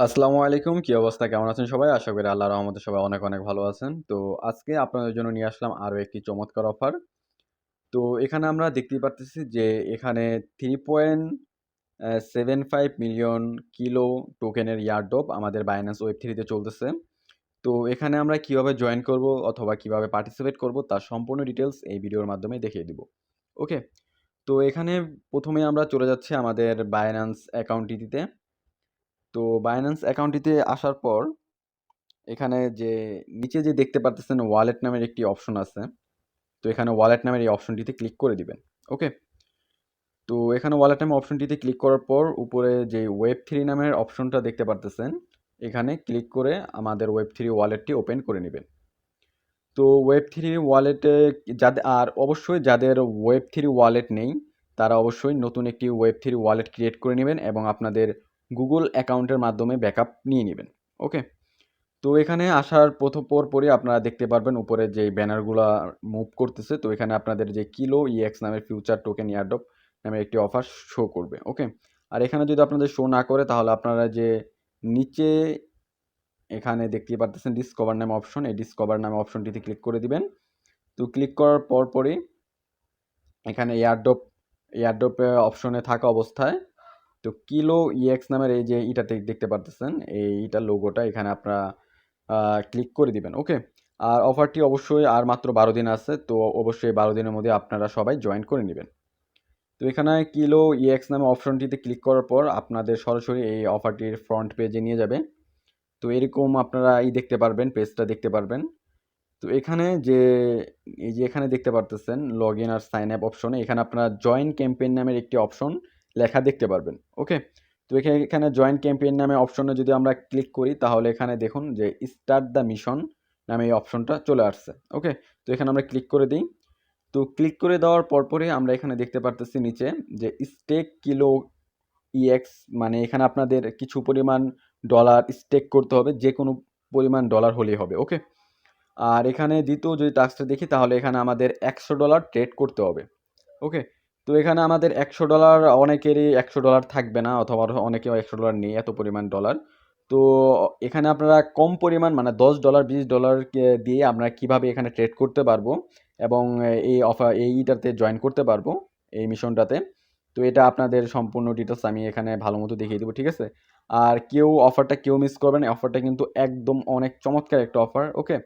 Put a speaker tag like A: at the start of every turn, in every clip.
A: আসসালামু আলাইকুম। কি অবস্থা? কেমন আছেন সবাই? আশা করি আল্লাহর রহমতে সবাই অনেক, অনেক ভালো আছেন। তো আজকে আপনাদের জন্য নিয়ে আসলাম আরো একটি চমৎকার অফার। তো এখানে আমরা দেখতেই পারতেছি যে এখানে 3.75 মিলিয়ন কিলো টোকেনের এয়ারড্রপ আমাদের Binance Web3 তে চলতেছে। তো এখানে আমরা কিভাবে জয়েন করব অথবা কিভাবে পার্টিসিপেট করব তার সম্পূর্ণ ডিটেইলস এই ভিডিওর মাধ্যমে দেখিয়ে দিব। ওকে? তো এখানে ১ম এ আমরা চলে যাচ্ছি আমাদের Binance অ্যাকাউন্টটিতে। তো Binance অ্যাকাউন্টটিতে আসার পর এখানে যে নিচে যে দেখতে পারতেছেন ওয়ালেট নামের একটি অপশন আছে। তো এখানে ওয়ালেট নামের এই অপশনটিতে ক্লিক করে দিবেন। ওকে? তো এখানে ওয়ালেট নামের অপশনটিতে ক্লিক করার পর উপরে যে ওয়েব3 নামের অপশনটা দেখতে পারতেছেন, এখানে ক্লিক করে আমাদের ওয়েব3 ওয়ালেটটি ওপেন করে নিবেন। তো ওয়েব3 ওয়ালেটে আর অবশ্যই যাদের ওয়েব3 ওয়ালেট নেই, তারা অবশ্যই নতুন একটি ওয়েব3 ওয়ালেট ক্রিয়েট করে নিবেন এবং আপনাদের গুগল অ্যাকাউন্টের মাধ্যমে ব্যাকআপ নিয়ে নিবেন। ওকে? তো এখানে আসার পরপরই আপনারা দেখতে পারবেন উপরে যে ব্যানারগুলা মুভ করতেছে। তো এখানে আপনাদের যে কিলো ইএক্স নামের ফিউচার টোকেন এয়ারড্রপ নামের একটি অফার শো করবে। ওকে? আর এখানে যদি আপনাদের শো না করে তাহলে আপনারা যে নিচে এখানে দেখতেই পারতেছেন ডিসকভার নামে অপশন, এই ডিসকভার নামে অপশনটিতে ক্লিক করে দিবেন। তো ক্লিক করার পরপরই এখানে এয়ারড্রপ অপশনে থাকা অবস্থায় তো কিলো ইএক্স নামের এই যে ইটাতে দেখতে পারতেছেন এইটার লোগোটা এখানে আপনারা ক্লিক করে দিবেন। ওকে? আর অফারটি অবশ্যই আর মাত্র 12 দিন আছে। তো অবশ্যই 12 দিনের মধ্যে আপনারা সবাই জয়েন করে নেবেন। তো এখানে কিলো ইএক্স নামে অপশনটিতে ক্লিক করার পর আপনাদের সরাসরি এই অফারটির ফ্রন্ট পেজে নিয়ে যাবে। তো এরকম আপনারা দেখতে পারবেন, পেজটা দেখতে পারবেন। তো এখানে যে এই যে এখানে দেখতে পারতেছেন লগ ইন আর সাইন আপ অপশনে এখানে আপনারা জয়েন ক্যাম্পেইন নামের একটি অপশন লেখা দেখতে পারবেন। ওকে? তো এখানে জয়েন ক্যাম্পেইন নামে অপশনে যদি আমরা ক্লিক করি তাহলে এখানে দেখুন যে স্টার্ট দ্য মিশন নামে এই অপশনটা চলে আসছে। ওকে? তো এখানে আমরা ক্লিক করে দিই। তো ক্লিক করে দেওয়ার পরপরই আমরা এখানে দেখতে পারতেছি নিচে যে স্টেক কিলো ইএক্স মানে এখানে আপনাদের কিছু পরিমাণ ডলার স্টেক করতে হবে, যে কোনো পরিমাণ ডলার হলেই হবে। ওকে? আর এখানে দ্বিতীয় যদি টাস্কটা দেখি তাহলে এখানে আমাদের $100 ট্রেড করতে হবে। ওকে? তো এখানে আমাদের $100 অনেকেরই $100 থাকবে না অথবা অনেকেও $100 নেই এত পরিমাণ ডলার। তো এখানে আপনারা কম পরিমাণ মানে $10 $20 দিয়ে আমরা কিভাবে এখানে ট্রেড করতে পারবো এবং এইটাতে জয়েন করতে পারবো এই মিশনটাতে। তো এটা আপনাদের সম্পূর্ণ ডিটেলস আমি এখানে ভালো মতো দেখিয়ে দেবো। ঠিক আছে? আর অফারটা কেউ মিস করবেন না। অফারটা কিন্তু একদম অনেক চমৎকার একটা অফার। ওকে?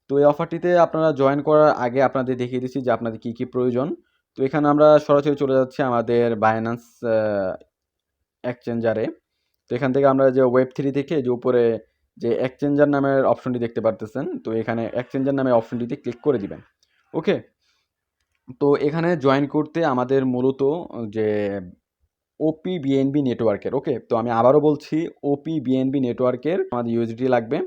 A: তো এই অফারটিতে আপনারা জয়েন করার আগে আপনাদের দেখিয়ে দিচ্ছি যে আপনাদের কি কি প্রয়োজন। তো এখানে আমরা সরাসরি চলে যাচ্ছি আমাদের বাইন্যান্স এক্সচেঞ্জারে। তো এখান থেকে আমরা যে ওয়েব3 থেকে যে উপরে যে এক্সচেঞ্জার নামের অপশনটি দেখতে পারতেছেন, তো এখানে এক্সচেঞ্জার নামের অপশনটিতে ক্লিক করে দিবেন। ওকে? তো এখানে জয়েন করতে আমাদের মূলত যে ওপি বিএনবি নেটওয়ার্কের, ওকে? তো আমি আবারও বলছি ওপি বিএনবি নেটওয়ার্কের আমাদের ইউএসডিটি লাগবে।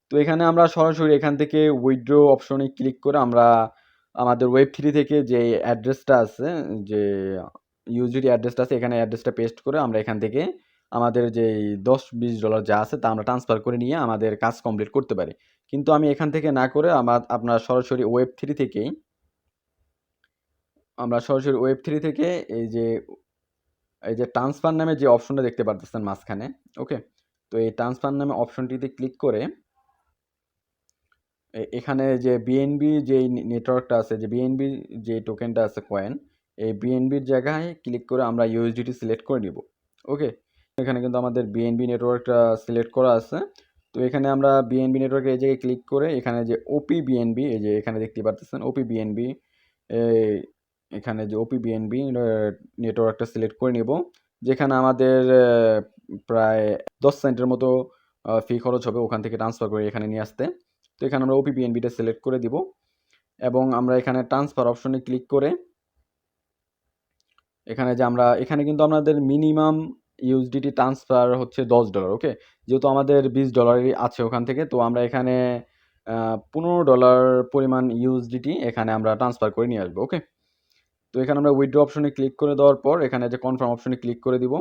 A: তো এখানে আমরা সরাসরি এখান থেকে উইথড্র অপশনে ক্লিক করে আমরা আমাদের ওয়েব3 থেকে যে অ্যাড্রেসটা আছে, যে ইউএসডিটি অ্যাড্রেসটা আছে এখানে অ্যাড্রেসটা পেস্ট করে আমরা এখান থেকে আমাদের যে $10-20 যা আছে তা আমরা ট্রান্সফার করে নিয়ে আমাদের কাজ কমপ্লিট করতে পারি। কিন্তু আমি এখান থেকে না করে আপনার সরাসরি ওয়েব3 থেকেই আমরা সরাসরি ওয়েব3 থেকে এই যে ট্রান্সফার নামে যে অপশনটা দেখতে পারতেছেন মাঝখানে। ওকে? তো এই ট্রান্সফার নামে অপশনটিতে ক্লিক করে এখানে যে বিএনবি যেই নেটওয়ার্কটা আছে, যে বিএনবি যে টোকেনটা আছে কয়েন, এই বিএনবির জায়গায় ক্লিক করে আমরা ইউএসডিটি সিলেক্ট করে নিব। ওকে? এখানে কিন্তু আমাদের বিএনবি নেটওয়ার্কটা সিলেক্ট করা আছে। তো এখানে আমরা বিএনবি নেটওয়ার্কে এই জায়গায় ক্লিক করে এখানে যে ওপি বিএনবি এই যে এখানে দেখতে পারতেছেন ওপি বিএনবি, এখানে যে ওপি বিএনবি নেটওয়ার্কটা সিলেক্ট করে নিব, যেখানে আমাদের প্রায় 10 সেন্টের মতো ফি খরচ হবে ওখান থেকে ট্রান্সফার করে এখানে নিয়ে আসতে। তো এখানে আমরা ওপি বিএনবিটা সিলেক্ট করে দিব এবং আমরা এখানে ট্রান্সফার অপশনে ক্লিক করে এখানে কিন্তু আমাদের মিনিমাম ইউএসডিটি ট্রান্সফার হচ্ছে $10। ওকে? যেহেতু আমাদের $20 আছে ওখান থেকে, তো আমরা এখানে $15 পরিমাণ ইউএসডিটি এখানে আমরা ট্রান্সফার করে নিয়ে আসবো। ওকে? তো এখানে আমরা উইথড্র অপশনে ক্লিক করে দেওয়ার পর এখানে যে কনফার্ম অপশনে ক্লিক করে দিব।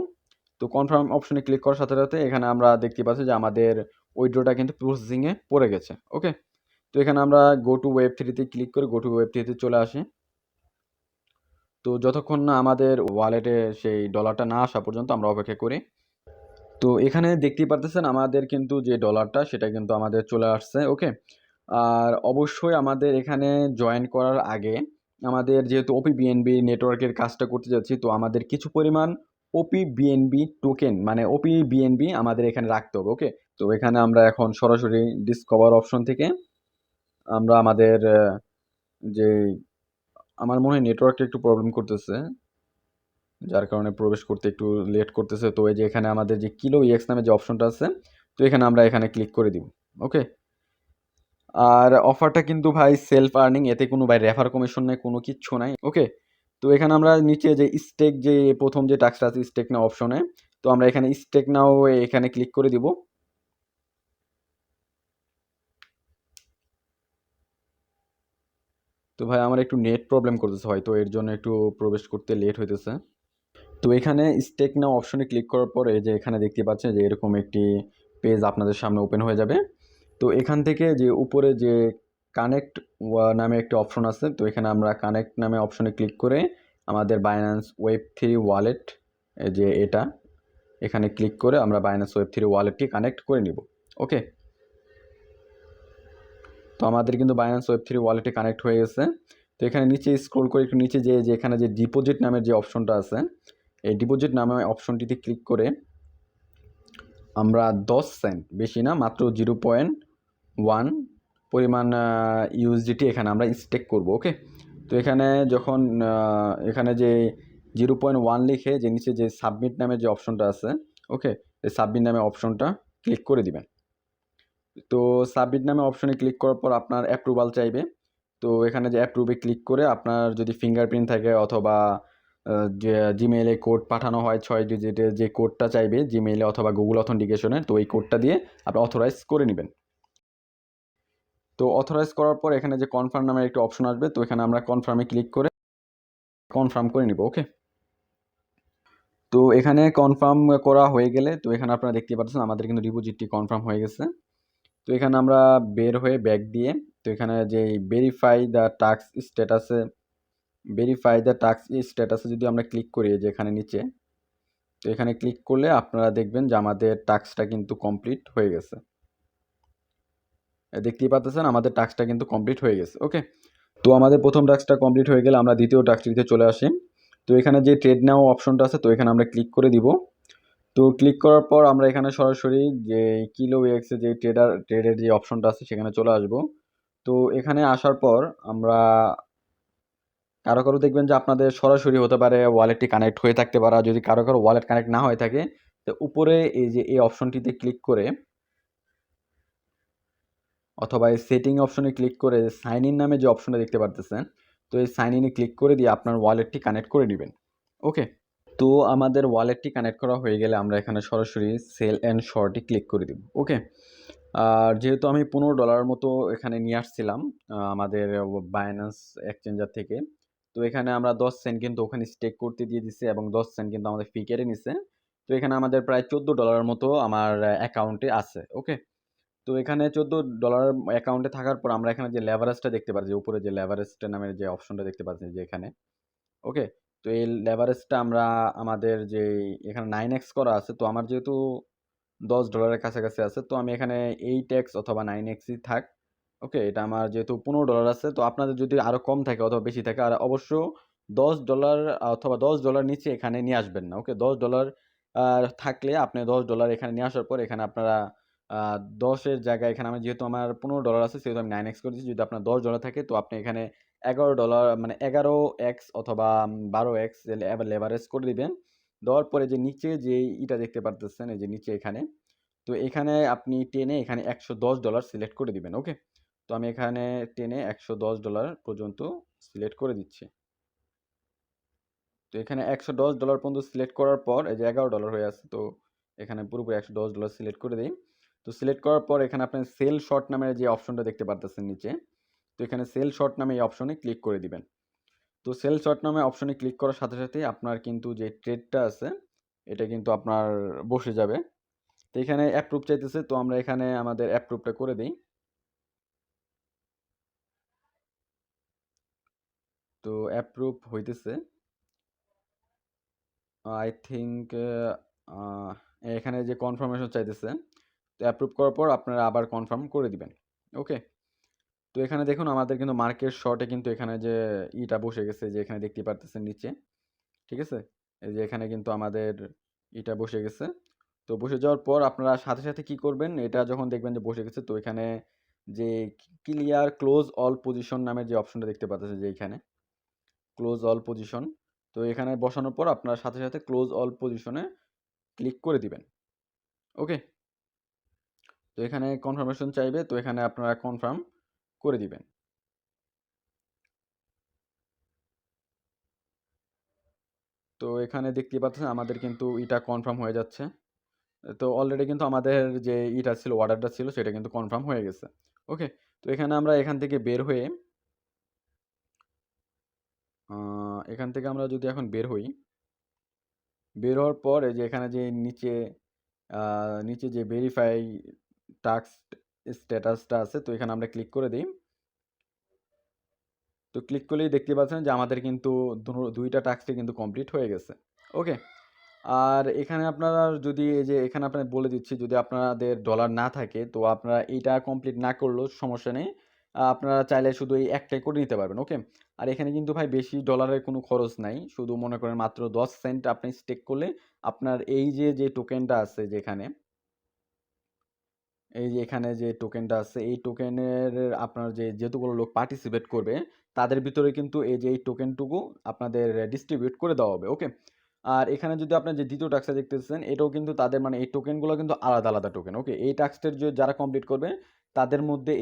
A: তো কনফার্ম অপশনে ক্লিক করার সাথে সাথে এখানে আমরা দেখতে পাচ্ছি যে আমাদের উইথড্রটা কিন্তু প্রসেসিংয়ে পড়ে গেছে। ওকে? তো এখানে আমরা গো টু ওয়েব3 তে ক্লিক করে গো টু ওয়েব3 তে চলে আসি। তো যতক্ষণ না আমাদের ওয়ালেটে সেই ডলারটা না আসা পর্যন্ত আমরা অপেক্ষা করি। তো এখানে দেখতেই পারতেছেন আমাদের কিন্তু যে ডলারটা সেটা কিন্তু আমাদের চলে আসছে, ওকে। আর অবশ্যই আমাদের এখানে জয়েন করার আগে আমাদের যেহেতু ওপি বিএনবি নেটওয়ার্কের কাজটা করতে যাচ্ছি, তো আমাদের কিছু পরিমাণ ওপি বিএনবি টোকেন মানে ওপি বিএনবি আমাদের এখানে রাখতে হবে, ওকে। তো এখানে আমরা এখন সরাসরি ডিসকভার অপশন থেকে আমরা আমাদের যে আমার মনে হয় নেটওয়ার্কটা একটু প্রবলেম করতেছে, যার কারণে প্রবেশ করতে একটু লেট করতেছে। তো এই যে এখানে আমাদের যে কিলো ইএক্স নামে যে অপশনটা আছে, তো এখানে আমরা এখানে ক্লিক করে দিব, ওকে। আর অফারটা কিন্তু ভাই সেলফ আর্নিং, এতে কোনো ভাই রেফার কমিশন নাই, কোনো কিচ্ছু নাই, ওকে। তো এখানে আমরা নিচে যে স্টেক যে প্রথম যে টাস্কটা আছে স্টেক নাও অপশনে, তো আমরা এখানে স্টেক নাও এখানে ক্লিক করে দিব। তো ভাই আমার একটু নেট প্রবলেম করতেছে, হয়তো এর জন্য একটু প্রবেশ করতে লেট হইতেছে। তো এখানে স্টেক নাও অপশনে ক্লিক করার পরে যে এখানে দেখতে পাচ্ছেন যে এরকম একটি পেজ আপনাদের সামনে ওপেন হয়ে যাবে। তো এখান থেকে যে উপরে যে কানেক্ট নামে একটি অপশন আছে, তো এখানে আমরা কানেক্ট নামে অপশনে ক্লিক করে আমাদের বাইন্যান্স ওয়েব3 ওয়ালেট যে এটা এখানে ক্লিক করে আমরা বাইন্যান্স ওয়েব3 ওয়ালেটটি কানেক্ট করে নিব, ওকে। তো আমাদের কিন্তু বাইন্যান্স ওয়েব3 ওয়ালেটে কানেক্ট হয়ে গেছে। তো এখানে নিচে স্ক্রল করে একটু নিচে যে এখানে যে ডিপোজিট নামের যে অপশনটা আছে, এই ডিপোজিট নামে অপশনটিতে ক্লিক করে আমরা 10 সেন্ট, বেশি না, মাত্র 0.1 পরিমাণ ইউএসডিটি এখানে আমরা স্টেক করব, ওকে। তো এখানে যখন এখানে যে 0.1 লিখে যে নিচে যে সাবমিট নামে যে অপশনটা আছে, ওকে, এই সাবমিট নামে অপশনটা ক্লিক করে দিবেন। তো সাবমিট নামে অপশনে ক্লিক করার পর আপনার অ্যাপ্রুভাল চাইবে। তো এখানে যে অ্যাপ্রুভে ক্লিক করে আপনার যদি ফিঙ্গারপ্রিন্ট থাকে অথবা যে জিমেইলে কোড পাঠানো হয় 6 ডিজিটের যে কোডটা চাইবে জিমেইলে অথবা গুগল অথেন্টিকেশনের, তো এই কোডটা দিয়ে আপনি অথরাইজ করে নেবেন। তো অথরাইজ করার পর এখানে যে কনফার্ম নামের একটা অপশন আসবে, তো এখানে আমরা কনফার্মে ক্লিক করে কনফার্ম করে নিব, ওকে। তো এখানে কনফার্ম করা হয়ে গেলে তো এখানে আপনারা দেখতে পাচ্ছেন আমাদের কিন্তু ডিপোজিটটি কনফার্ম হয়ে গেছে। তো এখানে আমরা বের হয়ে ব্যাক দিয়ে তো এখানে যে ভেরিফাই দ্য টাস্ক স্ট্যাটাসে যদি আমরা ক্লিক করি যে এখানে নিচে, তো এখানে ক্লিক করলে আপনারা দেখবেন যে আমাদের টাস্কটা কিন্তু কমপ্লিট হয়ে গেছে। দেখতেই পাচ্ছেন আমাদের টাস্কটা কিন্তু কমপ্লিট হয়ে গেছে, ওকে। তো আমাদের প্রথম টাস্কটা কমপ্লিট হয়ে গেলে আমরা দ্বিতীয় টাস্কটিতে চলে আসি। তো এখানে যে ট্রেড নাও অপশনটা আছে, তো এখানে আমরা ক্লিক করে দিব। তো ক্লিক করার পর আমরা এখানে সরাসরি যে কিলো এক্সে যে ট্রেডের যে অপশনটা আছে সেখানে চলে আসব। তো এখানে আসার পর আমরা কারো কারো দেখবেন যে আপনাদের সরাসরি হতে পারে ওয়ালেটটি কানেক্ট হয়ে থাকতে পারে, যদি কারো কারো ওয়ালেট কানেক্ট না হয়ে থাকে তো উপরে এই যে এই অপশনটিতে ক্লিক করে অথবা এই সেটিং অপশনে ক্লিক করে সাইন ইন নামে যে অপশনটা দেখতে পারতেছেন, তো এই সাইন ইনে ক্লিক করে দিয়ে আপনার ওয়ালেটটি কানেক্ট করে নেবেন, ওকে। তো আমাদের ওয়ালেটটি কানেক্ট করা হয়ে গেলে আমরা এখানে সরাসরি সেল অ্যান্ড শর্টে ক্লিক করে দিব, ওকে। আর যেহেতু আমি $15 মতো এখানে নিয়ে আসছিলাম আমাদের বাইন্যান্স এক্সচেঞ্জার থেকে, তো এখানে আমরা 10 সেন্ট কিন্তু ওখানে স্টেক করতে দিয়ে দিছে এবং 10 সেন্ট কিন্তু আমাদের ফি কেটে নিছে। তো এখানে আমাদের প্রায় $14 মতো আমার অ্যাকাউন্টে আছে, ওকে। তো এখানে $14 অ্যাকাউন্টে থাকার পর আমরা এখানে যে লেভারেজটা দেখতে পাচ্ছি, উপরে যে লেভারেজটা নামের যে অপশনটা দেখতে পাচ্ছি যে এখানে, ওকে। তো এই লেভারেজটা আমরা আমাদের যে এখানে 9x করা আছে, তো আমার যেহেতু $10 কাছাকাছি আছে, তো আমি এখানে 8x অথবা 9xই থাক, ওকে। এটা আমার যেহেতু $15 আছে, তো আপনাদের যদি আরও কম থাকে অথবা বেশি থাকে আর অবশ্য $10 অথবা $10 নিচে এখানে নিয়ে আসবেন না, ওকে। $10 থাকলে আপনি $10 এখানে নিয়ে আসার পর এখানে আপনারা 10-এর জায়গায় এখানে আমি যেহেতু আমার $15 আছে সেহেতু আমি 9x করে দিচ্ছি। যদি আপনার $10 থাকে তো আপনি এখানে $11 মানে 11x অথবা 12x লেভারেজ করে দিবেন। দেওয়ার পরে যে নিচে যে ইটা দেখতে পারতেছেন এই যে নিচে এখানে, তো এখানে আপনি টেনে এখানে $110 সিলেক্ট করে দিবেন, ওকে। তো আমি এখানে টেনে $110 পর্যন্ত সিলেক্ট করে দিচ্ছি। তো এখানে $110 পর্যন্ত সিলেক্ট করার পর এই যে $11 হয়ে আছে, তো এখানে পুরোপুরি $110 সিলেক্ট করে দিই। তো সিলেক্ট করার পর এখানে আপনি সেল শর্ট নামের যে অপশনটা দেখতে পারতেছেন নিচে, তো এখানে সেল শর্ট নামে এই অপশনে ক্লিক করে দিবেন। তো সেল শর্ট নামে অপশনে ক্লিক করার সাথে সাথেই আপনার কিন্তু যে ট্রেডটা আছে এটা কিন্তু আপনার বসে যাবে। তো এখানে অ্যাপ্রুভ চাইতেছে, তো আমরা এখানে আমাদের অ্যাপ্রুভটা করে দিই। তো অ্যাপ্রুভ হইতেছে, আই থিঙ্ক এখানে যে কনফার্মেশন চাইতেছে, তো অ্যাপ্রুভ করার পর আপনারা আবার কনফার্ম করে দিবেন। ওকে, তো এখানে দেখুন আমাদের কিন্তু মার্কেট শর্টে কিন্তু এখানে যে ইটা বসে গেছে, যে এখানে দেখতে পারতেছেন নিচে, ঠিক আছে, এই যে এখানে কিন্তু আমাদের ইটা বসে গেছে। তো বসে যাওয়ার পর আপনারা সাথে সাথে কি করবেন, এটা যখন দেখবেন যে বসে গেছে, তো এখানে যে ক্লিয়ার ক্লোজ অল পজিশন নামের যে অপশনটা দেখতে পাচ্ছেন, যে এখানে ক্লোজ অল পজিশন, তো এখানে বসানোর পর আপনারা সাথে সাথে ক্লোজ অল পজিশনে ক্লিক করে দিবেন। ওকে, তো এখানে কনফার্মেশন চাইবে, তো এখানে আপনারা কনফার্ম করে দিবেন। তো এখানে দেখতে পাচ্ছেন আমাদের কিন্তু এটা কনফার্ম হয়ে যাচ্ছে। তো অলরেডি কিন্তু আমাদের যে ইটা ছিল, অর্ডারটা ছিল, সেটা কিন্তু কনফার্ম হয়ে গেছে। ওকে, তো এখানে আমরা এখান থেকে বের হয়ে এখান থেকে আমরা যদি এখন বের হই, বের হওয়ার পর এই যে এখানে যে নিচে নিচে যে ভেরিফাই টাস্ক স্ট্যাটাসটা আছে, তো এখানে আমরা ক্লিক করে দিই। তো ক্লিক করলেই দেখতে পাচ্ছেন যে আমাদের কিন্তু দুইটা টাস্কই কিন্তু কমপ্লিট হয়ে গেছে। ওকে, আর এখানে আপনারা যদি এই যে এখানে আপনাদের বলে দিচ্ছি, যদি আপনাদের ডলার না থাকে তো আপনারা এইটা কমপ্লিট না করলেও সমস্যা নেই, আপনারা চাইলে শুধু এই একটাই করে নিতে পারবেন। ওকে, আর এখানে কিন্তু ভাই বেশি ডলারের কোনো খরচ নাই, শুধু মনে করেন মাত্র 10 সেন্ট আপনি স্টেক করলে আপনার এই যে যে টোকেনটা আছে, যেখানে এই যে এখানে যে টোকেনটা আছে, এই টোকেনের আপনার যে যতগুলো লোক পার্টিসিপেট করবে তাদের ভিতরে কিন্তু এই যে এই টোকেনটুকু আপনাদের ডিস্ট্রিবিউট করে দেওয়া হবে। ওকে, আর এখানে যদি আপনার যে দ্বিতীয় টাস্কটা দেখতেছেন, এটাও কিন্তু তাদের মানে এই টোকেনগুলো কিন্তু আলাদা আলাদা টোকেন। ওকে, এই টাস্কটার যে যারা কমপ্লিট করবে তাদের মধ্যে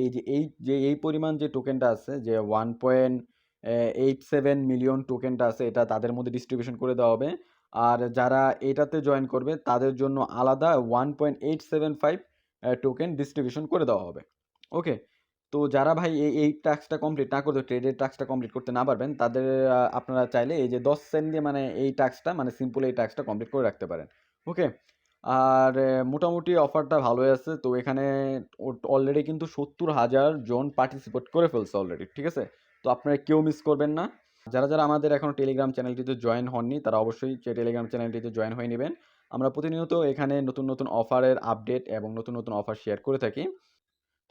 A: এই পরিমাণ যে টোকেনটা আছে, যে 1.87 মিলিয়ন টোকেনটা আছে, এটা তাদের মধ্যে ডিস্ট্রিবিউশন করে দেওয়া হবে। আর যারা এটাতে জয়েন করবে তাদের জন্য আলাদা 1.875 টোকেন ডিস্ট্রিবিউশন করে দেওয়া হবে। ওকে, তো যারা ভাই এই টাস্কটা কমপ্লিট না করতে, ট্রেডের টাস্কটা কমপ্লিট করতে না পারবেন, তাদের আপনারা চাইলে এই যে 10 সেন্ট দিয়ে মানে এই টাস্কটা মানে সিম্পল এই টাস্কটা কমপ্লিট করে রাখতে পারেন। ওকে, আর মোটামুটি অফারটা ভালোই আছে। তো এখানে অলরেডি কিন্তু 70,000 জন পার্টিসিপেট করে ফেলছে অলরেডি, ঠিক আছে, তো আপনারা কেউ মিস করবেন না। যারা যারা আমাদের এখনো টেলিগ্রাম চ্যানেলটিতে জয়েন হননি তারা অবশ্যই টেলিগ্রাম চ্যানেলটিতে জয়েন হয়ে নেবেন। আমরা প্রতিনিয়ত এখানে নতুন নতুন অফারের আপডেট এবং নতুন নতুন অফার শেয়ার করে থাকি।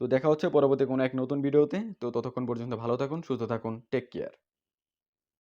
A: তো দেখা হচ্ছে পরবর্তী কোনো এক নতুন ভিডিওতে। তো ততক্ষণ পর্যন্ত ভালো থাকুন, সুস্থ থাকুন, টেক কেয়ার।